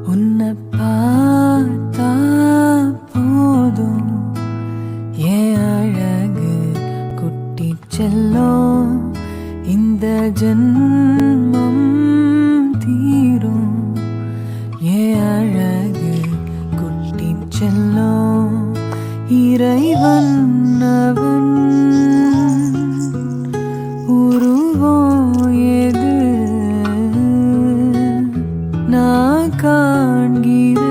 உன்னை பார்த்தா போதும் ஏன் அழகு குட்டி செல்லும் இந்த ஜன்மம் தீரும் ஏன் அழகு குட்டி செல்லும் இறைவன் அவன் உருவம் எது நான் காண்கிறேன்